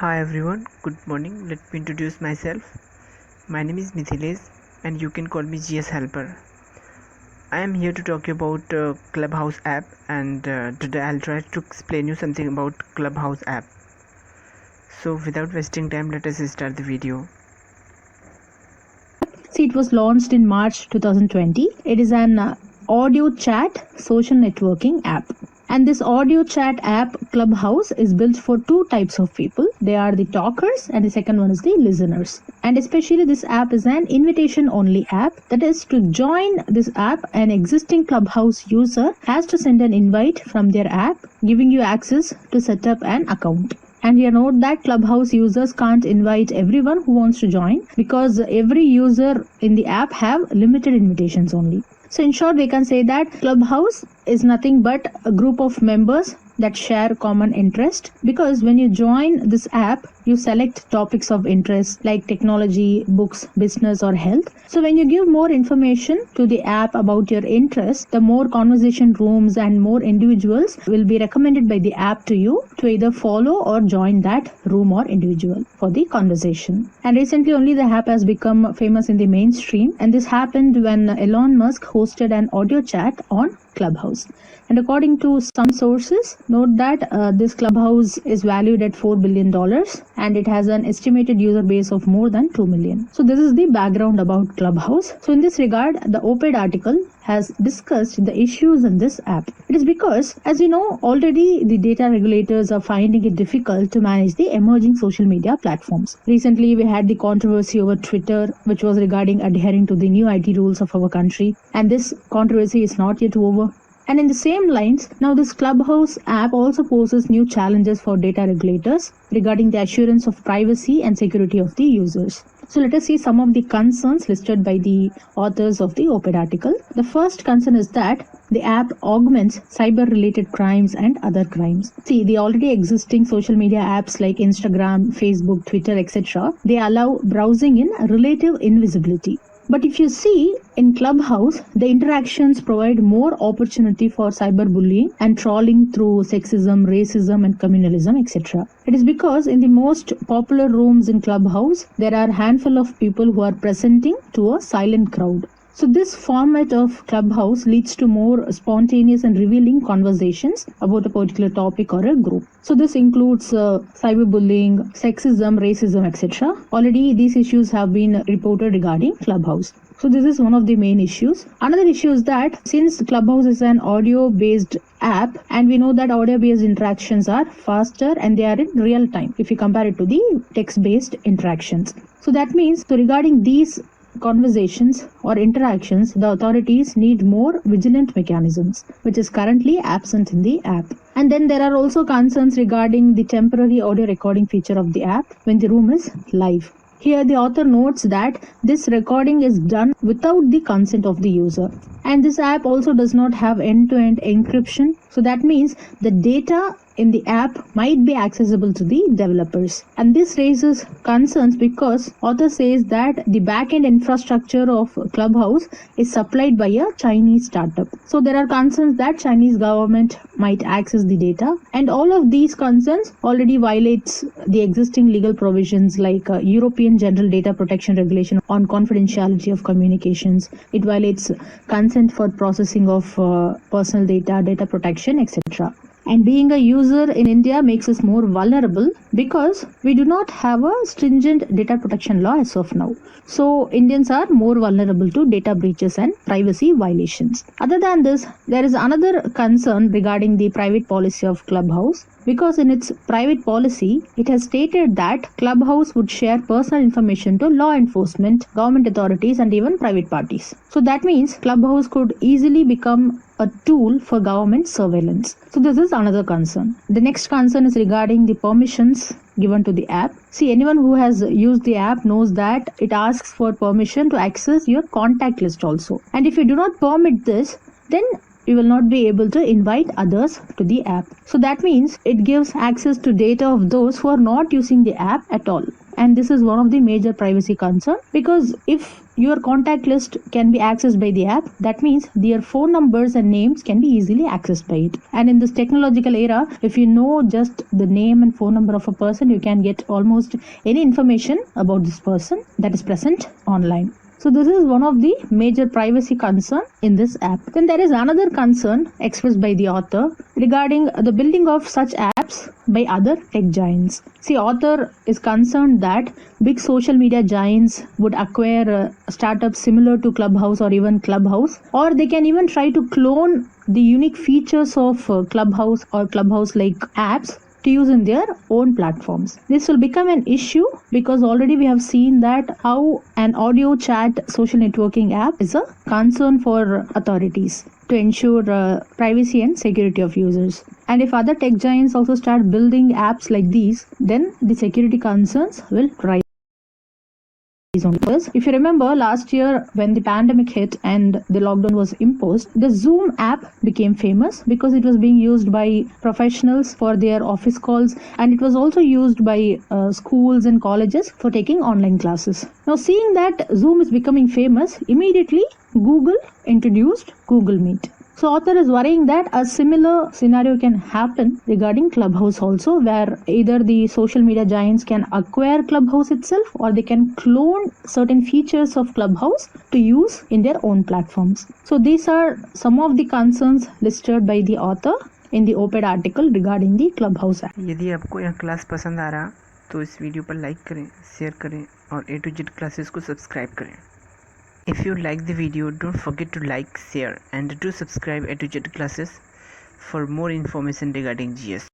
Hi everyone, good morning. Let me introduce myself. My name is Mithilesh and you can call me GS Helper. I am here to talk about Clubhouse app and today I'll try to explain you something about Clubhouse app. So without wasting time, let us start the video. See, it was launched in March 2020. It is an audio chat social networking app. And this audio chat app, Clubhouse, is built for two types of people. They are the talkers, and the second one is the listeners. And especially, this app is an invitation only app. That is, to join this app, an existing Clubhouse user has to send an invite from their app, giving you access to set up an account. And here note that Clubhouse users can't invite everyone who wants to join because every user in the app have limited invitations only. So in short, we can say that Clubhouse is nothing but a group of members that share common interest, because when you join this app, you select topics of interest like technology, books, business, or health. So when you give more information to the app about your interests, the more conversation rooms and more individuals will be recommended by the app to you to either follow or join that room or individual for the conversation. And recently only the app has become famous in the mainstream, and this happened when Elon Musk hosted an audio chat on Clubhouse. And according to some sources, note that this Clubhouse is valued at $4 billion and it has an estimated user base of more than 2 million. So this is the background about Clubhouse. So in this regard, the op-ed article has discussed the issues in this app. It is because, as you know, already the data regulators are finding it difficult to manage the emerging social media platforms. Recently, we had the controversy over Twitter, which was regarding adhering to the new IT rules of our country. And this controversy is not yet over. And in the same lines, now this Clubhouse app also poses new challenges for data regulators regarding the assurance of privacy and security of the users. So let us see some of the concerns listed by the authors of the op-ed article. The first concern is that the app augments cyber-related crimes and other crimes. See, the already existing social media apps like Instagram, Facebook, Twitter, etc., they allow browsing in relative invisibility. But if you see, in Clubhouse, the interactions provide more opportunity for cyberbullying and trolling through sexism, racism, and communalism, etc. It is because in the most popular rooms in Clubhouse, there are a handful of people who are presenting to a silent crowd. So this format of Clubhouse leads to more spontaneous and revealing conversations about a particular topic or a group. So this includes cyberbullying, sexism, racism, etc. Already these issues have been reported regarding Clubhouse. So this is one of the main issues. Another issue is that since Clubhouse is an audio-based app, and we know that audio-based interactions are faster and they are in real time if you compare it to the text-based interactions. So that means, regarding these conversations or interactions, the authorities need more vigilant mechanisms, which is currently absent in the app. And then there are also concerns regarding the temporary audio recording feature of the app when the room is live. Here the author notes that this recording is done without the consent of the user. And this app also does not have end-to-end encryption. So that means the data in the app might be accessible to the developers. And this raises concerns because author says that the back-end infrastructure of Clubhouse is supplied by a Chinese startup. So there are concerns that Chinese government might access the data. And all of these concerns already violates the existing legal provisions like European General Data Protection Regulation on confidentiality of communications. It violates consent for processing of personal data, data protection, etc. And being a user in India makes us more vulnerable because we do not have a stringent data protection law as of now. So Indians are more vulnerable to data breaches and privacy violations. Other than this, there is another concern regarding the private policy of Clubhouse, because in its private policy, it has stated that Clubhouse would share personal information to law enforcement, government authorities, and even private parties. So that means Clubhouse could easily become a tool for government surveillance. So this is another concern. The next concern is regarding the permissions given to the app. See, anyone who has used the app knows that it asks for permission to access your contact list also. And if you do not permit this, then you will not be able to invite others to the app. So that means it gives access to data of those who are not using the app at all. And this is one of the major privacy concerns, because if your contact list can be accessed by the app. That means their phone numbers and names can be easily accessed by it. And in this technological era, if you know just the name and phone number of a person, you can get almost any information about this person that is present online. So this is one of the major privacy concern in this app. Then there is another concern expressed by the author regarding the building of such apps by other tech giants. See, author is concerned that big social media giants would acquire startups similar to Clubhouse or even Clubhouse, or they can even try to clone the unique features of Clubhouse or Clubhouse-like apps to use in their own platforms. This will become an issue because already we have seen that how an audio chat social networking app is a concern for authorities to ensure privacy and security of users. And if other tech giants also start building apps like these, then the security concerns will rise. If you remember last year when the pandemic hit and the lockdown was imposed, the Zoom app became famous because it was being used by professionals for their office calls, and it was also used by schools and colleges for taking online classes. Now, seeing that Zoom is becoming famous, immediately Google introduced Google Meet. So author is worrying that a similar scenario can happen regarding Clubhouse also, where either the social media giants can acquire Clubhouse itself or they can clone certain features of Clubhouse to use in their own platforms. So these are some of the concerns listed by the author in the op-ed article regarding the Clubhouse app. यदि आपको यह class पसंद आ रहा तो इस video पर like करें, share करें और A to Z क्लासेस को सब्सक्राइब करें. If you like the video, don't forget to like, share and do subscribe A to Z classes for more information regarding GS.